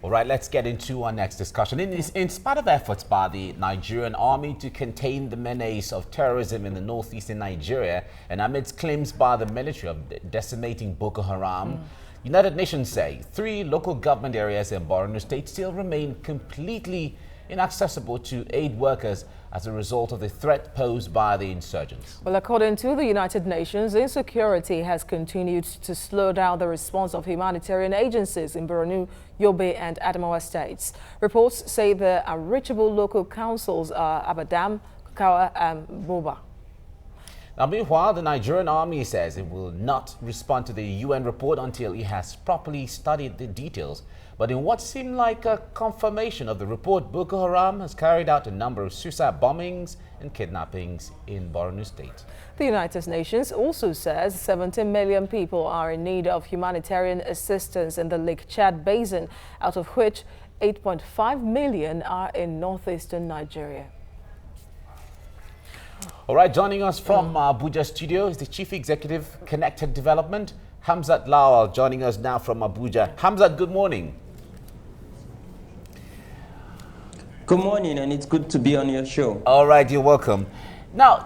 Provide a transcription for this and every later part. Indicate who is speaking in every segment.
Speaker 1: All right, let's get into our next discussion. In spite of efforts by the Nigerian army to contain the menace of terrorism in the northeastern Nigeria, and amidst claims by the military of decimating Boko Haram, United Nations say 3 local government areas in Borno State still remain completely inaccessible to aid workers as a result of the threat posed by the insurgents.
Speaker 2: Well, according to the United Nations, insecurity has continued to slow down the response of humanitarian agencies in Borno, Yobe and Adamawa states. Reports say the unreachable local councils are Abadam, Kawa and Boba.
Speaker 1: Now, meanwhile, the Nigerian army says it will not respond to the UN report until it has properly studied the details. But in what seemed like a confirmation of the report, Boko Haram has carried out a number of suicide bombings and kidnappings in Borno State.
Speaker 2: The United Nations also says 17 million people are in need of humanitarian assistance in the Lake Chad Basin, out of which 8.5 million are in northeastern Nigeria.
Speaker 1: All right, joining us from Abuja studio is the Chief Executive Connected Development, Hamzat Lawal, joining us now from Abuja. Hamzat, good morning.
Speaker 3: Good morning, and it's good to be on your show.
Speaker 1: All right, you're welcome. Now,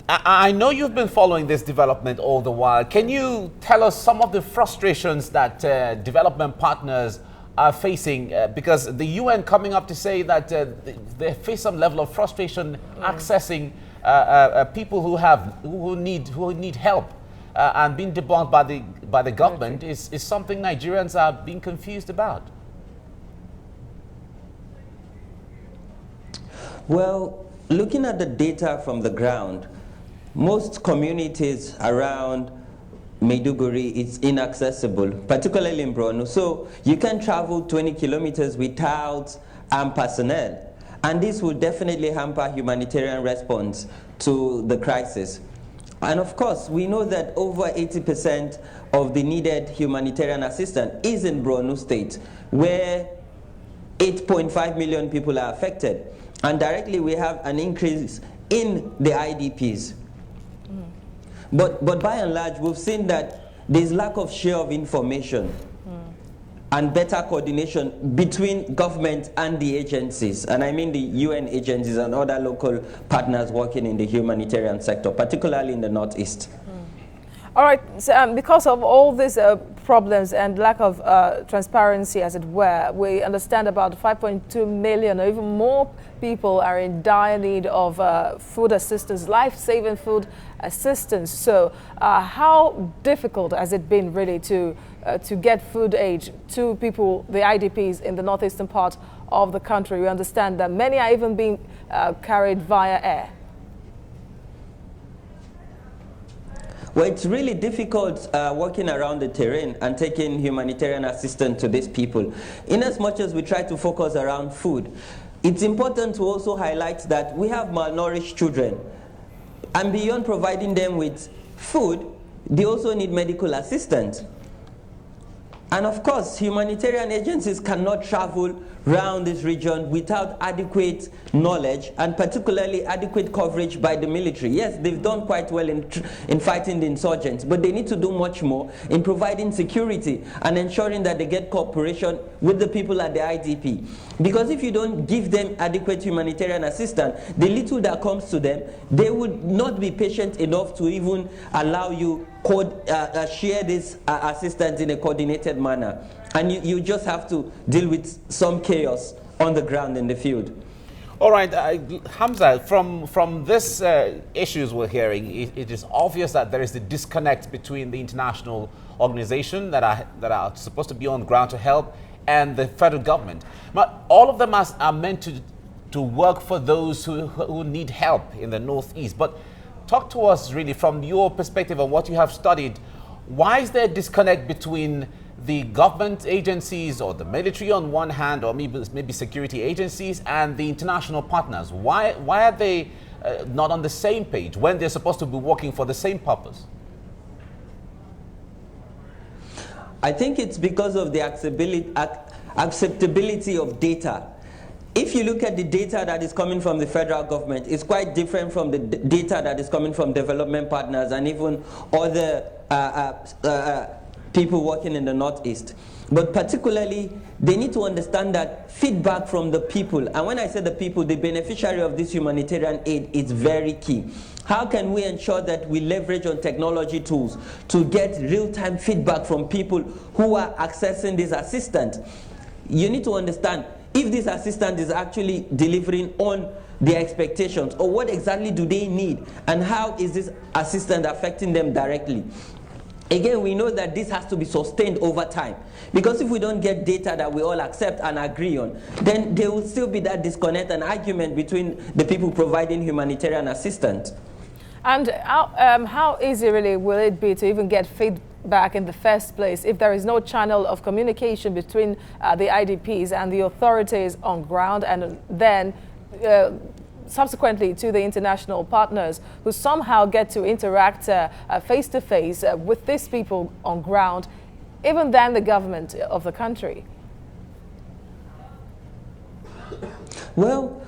Speaker 1: I know you've been following this development all the while. Can you tell us some of the frustrations that development partners are facing? Because the UN coming up to say that they face some level of frustration accessing people who need help and being debunked by the government is something Nigerians are being confused about.
Speaker 3: Well, looking at the data from the ground, most communities around Maiduguri is inaccessible, particularly in Borno. So you can travel 20 kilometers without armed personnel. And this will definitely hamper humanitarian response to the crisis. And of course, we know that over 80% of the needed humanitarian assistance is in Borno State, where 8.5 million people are affected. And directly we have an increase in the IDPs. But by and large, we've seen that there's lack of share of information and better coordination between government and the agencies. And I mean the UN agencies and other local partners working in the humanitarian sector, particularly in the Northeast.
Speaker 2: All right, so, because of all these problems and lack of transparency, as it were, we understand about 5.2 million or even more people are in dire need of food assistance, life-saving food assistance. So how difficult has it been really to get food aid to people, the IDPs in the northeastern part of the country? We understand that many are even being carried via air.
Speaker 3: Well, it's really difficult working around the terrain and taking humanitarian assistance to these people. In as much as we try to focus around food, it's important to also highlight that we have malnourished children. And beyond providing them with food, they also need medical assistance. And of course, humanitarian agencies cannot travel around this region without adequate knowledge and particularly adequate coverage by the military. Yes, they've done quite well in fighting the insurgents, but they need to do much more in providing security and ensuring that they get cooperation with the people at the IDP. Because if you don't give them adequate humanitarian assistance, the little that comes to them, they would not be patient enough to even allow you share this assistance in a coordinated manner. And you just have to deal with some chaos on the ground in the field.
Speaker 1: All right, Hamza, from this issues we're hearing, it is obvious that there is a disconnect between the international organization that are supposed to be on the ground to help and the federal government. But all of them are meant to work for those who need help in the Northeast. But talk to us really from your perspective on what you have studied. Why is there a disconnect between the government agencies or the military on one hand, or maybe security agencies, and the international partners? Why are they not on the same page when they're supposed to be working for the same purpose?
Speaker 3: I think it's because of the acceptability of data. If you look at the data that is coming from the federal government, it's quite different from the data that is coming from development partners and even other people working in the Northeast. But particularly, they need to understand that feedback from the people, and when I say the people, the beneficiary of this humanitarian aid, is very key. How can we ensure that we leverage on technology tools to get real-time feedback from people who are accessing this assistance? You need to understand if this assistance is actually delivering on their expectations, or what exactly do they need, and how is this assistance affecting them directly. Again, we know that this has to be sustained over time, because if we don't get data that we all accept and agree on, then there will still be that disconnect and argument between the people providing humanitarian assistance.
Speaker 2: And how easy really will it be to even get feedback in the first place if there is no channel of communication between the IDPs and the authorities on ground, and then subsequently to the international partners who somehow get to interact face-to-face with these people on ground, even than the government of the country?
Speaker 3: Well,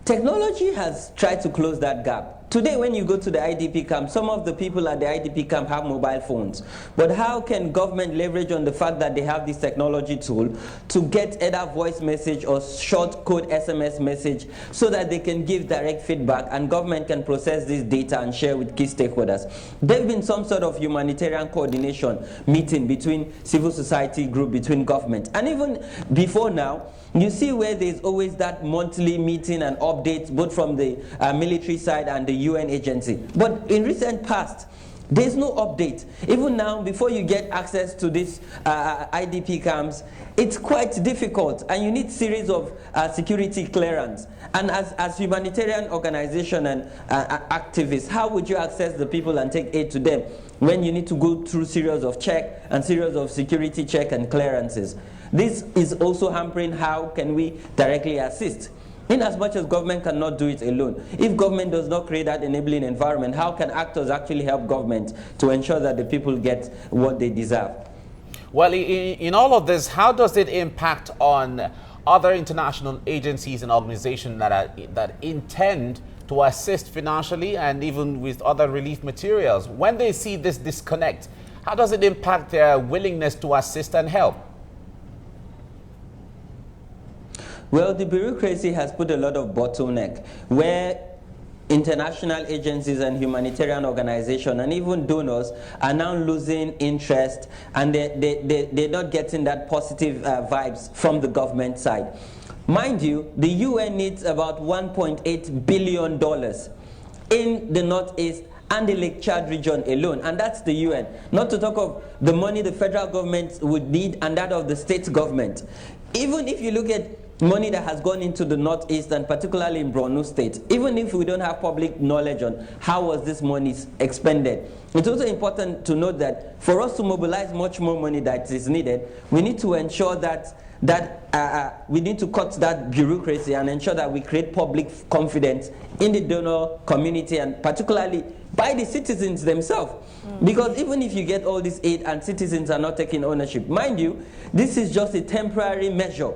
Speaker 3: technology has tried to close that gap. Today, when you go to the IDP camp, some of the people at the IDP camp have mobile phones. But how can government leverage on the fact that they have this technology tool to get either voice message or short code SMS message so that they can give direct feedback and government can process this data and share with key stakeholders? There's been some sort of humanitarian coordination meeting between civil society group, between government. And even before now, you see where there's always that monthly meeting and updates, both from the military side and the UN agency. But in recent past, there's no update. Even now, before you get access to these IDP camps, it's quite difficult, and you need series of security clearance. And as humanitarian organization and activists, how would you access the people and take aid to them when you need to go through series of check and series of security check and clearances? This is also hampering how can we directly assist. In as much as government cannot do it alone, if government does not create that enabling environment, how can actors actually help government to ensure that the people get what they deserve?
Speaker 1: Well, in all of this, how does it impact on other international agencies and organizations that intend to assist financially and even with other relief materials? When they see this disconnect, how does it impact their willingness to assist and help?
Speaker 3: Well, the bureaucracy has put a lot of bottleneck where international agencies and humanitarian organizations and even donors are now losing interest, and they're not getting that positive vibes from the government side. Mind you, the UN needs about $1.8 billion in the Northeast and the Lake Chad region alone, and that's the UN. Not to talk of the money the federal government would need and that of the state government. Even if you look at money that has gone into the Northeast, and particularly in Borno State, even if we don't have public knowledge on how was this money expended, it's also important to note that for us to mobilize much more money that is needed, we need to ensure that we need to cut that bureaucracy and ensure that we create public confidence in the donor community, and particularly by the citizens themselves. Because even if you get all this aid and citizens are not taking ownership, mind you, this is just a temporary measure.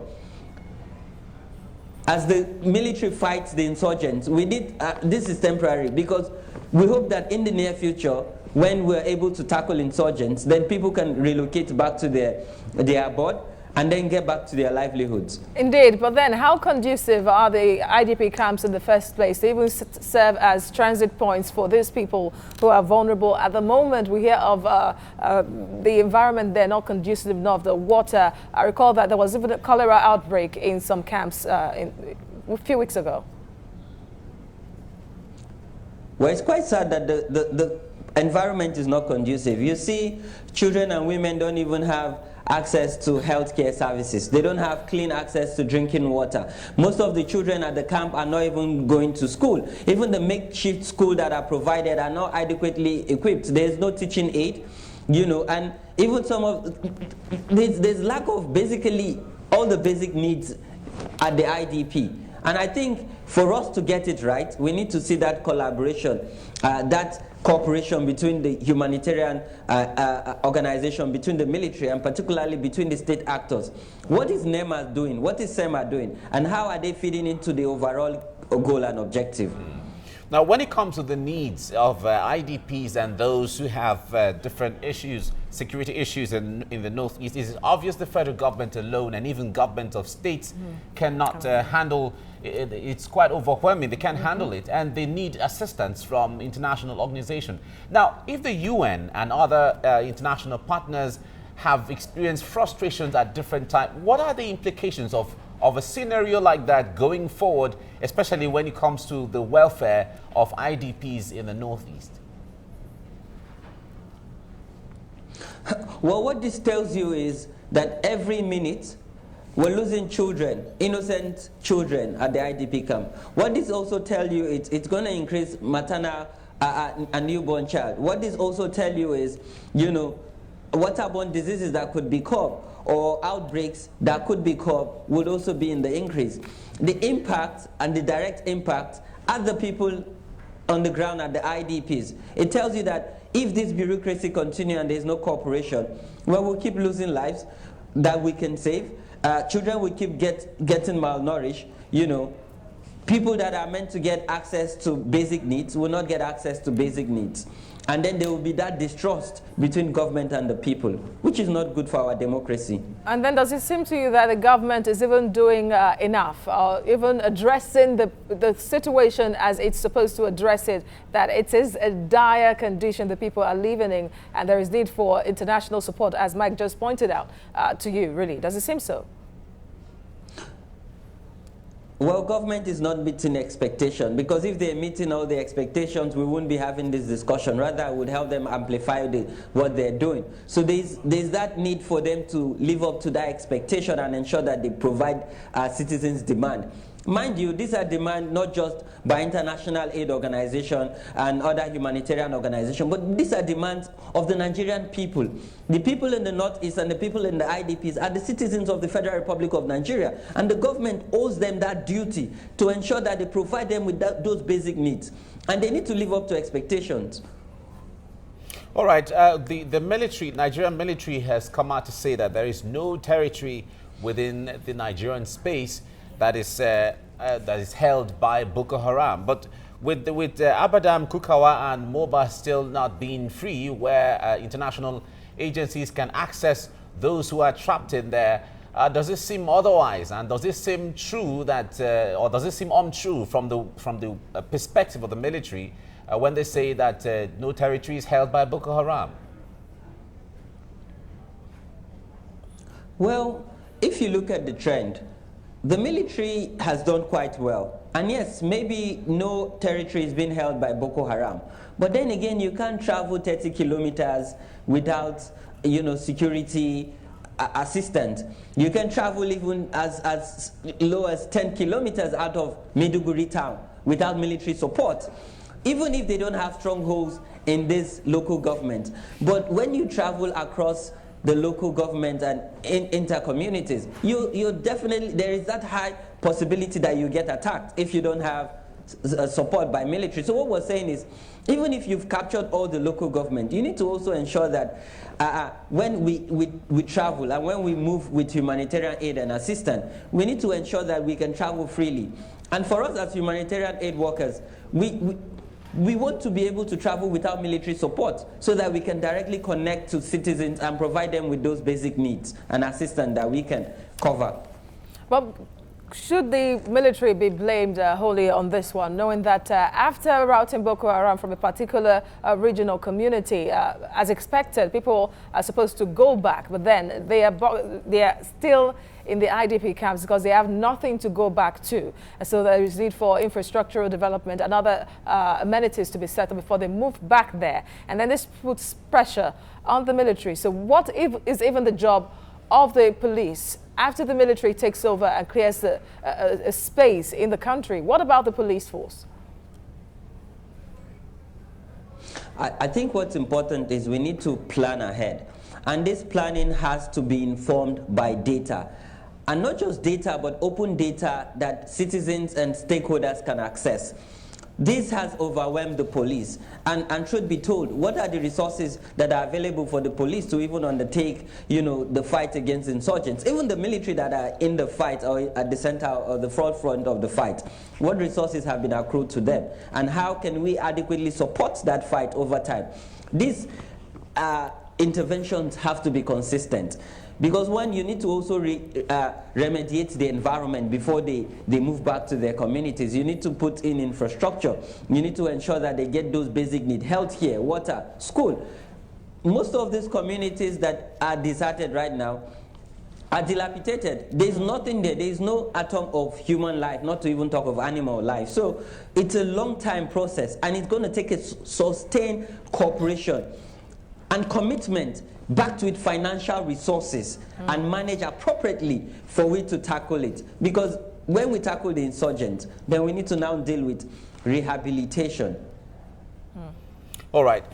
Speaker 3: As the military fights the insurgents, we need, this is temporary, because we hope that in the near future, when we're able to tackle insurgents, then people can relocate back to their abode and then get back to their livelihoods.
Speaker 2: Indeed, but then how conducive are the IDP camps in the first place? They even serve as transit points for these people who are vulnerable. At the moment, we hear of the environment there not conducive enough, the water. I recall that there was even a cholera outbreak in some camps a few weeks ago.
Speaker 3: Well, it's quite sad that the environment is not conducive. You see, children and women don't even have access to healthcare services. They don't have clean access to drinking water. Most of the children at the camp are not even going to school. Even the makeshift school that are provided are not adequately equipped. There's no teaching aid, you know, and even some of, there's lack of basically all the basic needs at the IDP. And I think for us to get it right, we need to see that collaboration, that cooperation between the humanitarian organization, between the military, and particularly between the state actors. What is NEMA doing? What is SEMA doing? And how are they feeding into the overall goal and objective?
Speaker 1: Now, when it comes to the needs of IDPs and those who have different issues, security issues in the Northeast, it is obvious the federal government alone and even government of states cannot handle it. It's quite overwhelming. They can't handle it, and they need assistance from international organizations. Now, if the UN and other international partners have experienced frustrations at different times, what are the implications of a scenario like that going forward, especially when it comes to the welfare of IDPs in the Northeast?
Speaker 3: Well, what this tells you is that every minute we're losing children, innocent children at the IDP camp. What this also tells you is it's going to increase maternal a newborn child. What this also tells you is, you know, waterborne diseases that could be caught or outbreaks that could be caught would also be in the increase. The impact and the direct impact at the people on the ground at the IDPs. It tells you that if this bureaucracy continues and there's no cooperation, well, we'll keep losing lives that we can save. Children will keep getting malnourished. You know, people that are meant to get access to basic needs will not get access to basic needs. And then there will be that distrust between government and the people, which is not good for our democracy.
Speaker 2: And then does it seem to you that the government is even doing enough, or even addressing the situation as it's supposed to address it, that it is a dire condition the people are living in, and there is need for international support, as Mike just pointed out to you, really? Does it seem so?
Speaker 3: Well, government is not meeting expectation, because if they're meeting all the expectations, we wouldn't be having this discussion. Rather, I would help them amplify what they're doing. So there's that need for them to live up to that expectation and ensure that they provide citizens' demand. Mind you, these are demands not just by international aid organization and other humanitarian organizations, but these are demands of the Nigerian people. The people in the Northeast and the people in the IDPs are the citizens of the Federal Republic of Nigeria, and the government owes them that duty to ensure that they provide them with those basic needs, and they need to live up to expectations.
Speaker 1: All right, the military, Nigerian military, has come out to say that there is no territory within the Nigerian space that is held by Boko Haram. But with Abadam, Kukawa and Moba still not being free, where international agencies can access those who are trapped in there, does it seem otherwise? And does it seem true that, or does it seem untrue from the perspective of the military when they say that no territory is held by Boko Haram?
Speaker 3: Well, if you look at the trend, the military has done quite well. And yes, maybe no territory is being held by Boko Haram. But then again, you can't travel 30 kilometers without, you know, security assistance. You can travel even as low as 10 kilometers out of Maiduguri town without military support, even if they don't have strongholds in this local government. But when you travel across the local government and inter-communities, you definitely, there is that high possibility that you get attacked if you don't have support by military. So what we're saying is, even if you've captured all the local government, you need to also ensure that when we travel and when we move with humanitarian aid and assistance, we need to ensure that we can travel freely. And for us as humanitarian aid workers, we want to be able to travel without military support so that we can directly connect to citizens and provide them with those basic needs and assistance that we can cover.
Speaker 2: But should the military be blamed wholly on this one, knowing that after routing Boko Haram from a particular regional community, as expected, people are supposed to go back, but then they are still in the IDP camps because they have nothing to go back to. So there is need for infrastructural development and other amenities to be set up before they move back there. And then this puts pressure on the military. So what is even the job of the police after the military takes over and clears a space in the country? What about the police force?
Speaker 3: I think what's important is we need to plan ahead. And this planning has to be informed by data. And not just data, but open data that citizens and stakeholders can access. This has overwhelmed the police. And should be told, what are the resources that are available for the police to even undertake, the fight against insurgents? Even the military that are in the fight or at the center or the forefront of the fight, what resources have been accrued to them? And how can we adequately support that fight over time? These interventions have to be consistent. Because one, you need to also remediate the environment before they move back to their communities. You need to put in infrastructure. You need to ensure that they get those basic needs: healthcare, water, school. Most of these communities that are deserted right now are dilapidated. There's nothing there. There's no atom of human life, not to even talk of animal life. So it's a long time process, and it's going to take a sustained cooperation and commitment, back to it financial resources, and manage appropriately for we to tackle it. Because when we tackle the insurgent, then we need to now deal with rehabilitation.
Speaker 1: All right.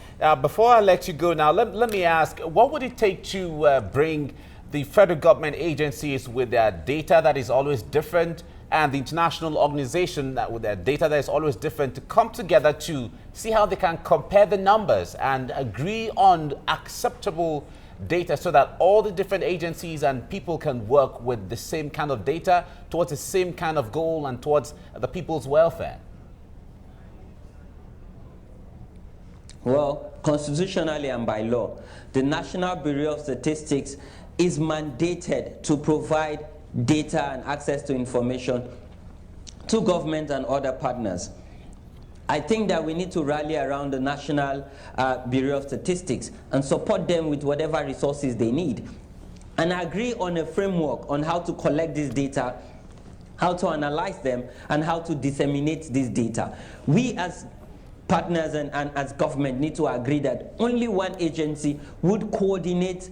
Speaker 1: Before I let you go now, let me ask, what would it take to bring the federal government agencies with their data that is always different and the international organization that with their data that is always different to come together to see how they can compare the numbers and agree on acceptable data so that all the different agencies and people can work with the same kind of data towards the same kind of goal and towards the people's welfare?
Speaker 3: Well, constitutionally and by law, the National Bureau of Statistics is mandated to provide data and access to information to government and other partners. I think that we need to rally around the National Bureau of Statistics and support them with whatever resources they need, and agree on a framework on how to collect this data, how to analyze them, and how to disseminate this data. We as partners and as government need to agree that only one agency would coordinate,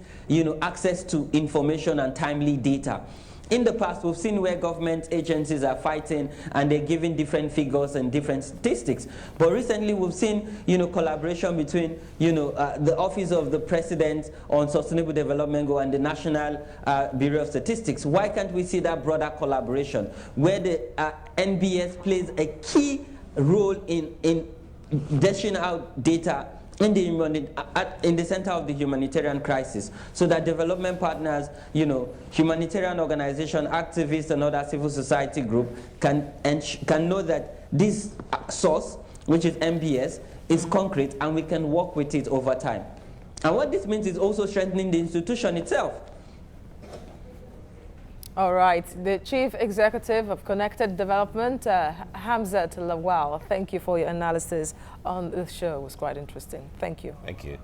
Speaker 3: access to information and timely data. In the past, we've seen where government agencies are fighting and they're giving different figures and different statistics. But recently, we've seen, collaboration between, the Office of the President on Sustainable Development Goal and the National Bureau of Statistics. Why can't we see that broader collaboration where the NBS plays a key role in dishing out data in the center of the humanitarian crisis, so that development partners, humanitarian organization, activists, and other civil society group can know that this source, which is MBS, is concrete, and we can work with it over time. And what this means is also strengthening the institution itself.
Speaker 2: All right, the Chief Executive of Connected Development, Hamzat Lawal, thank you for your analysis on the show. It was quite interesting. Thank you.
Speaker 1: Thank you.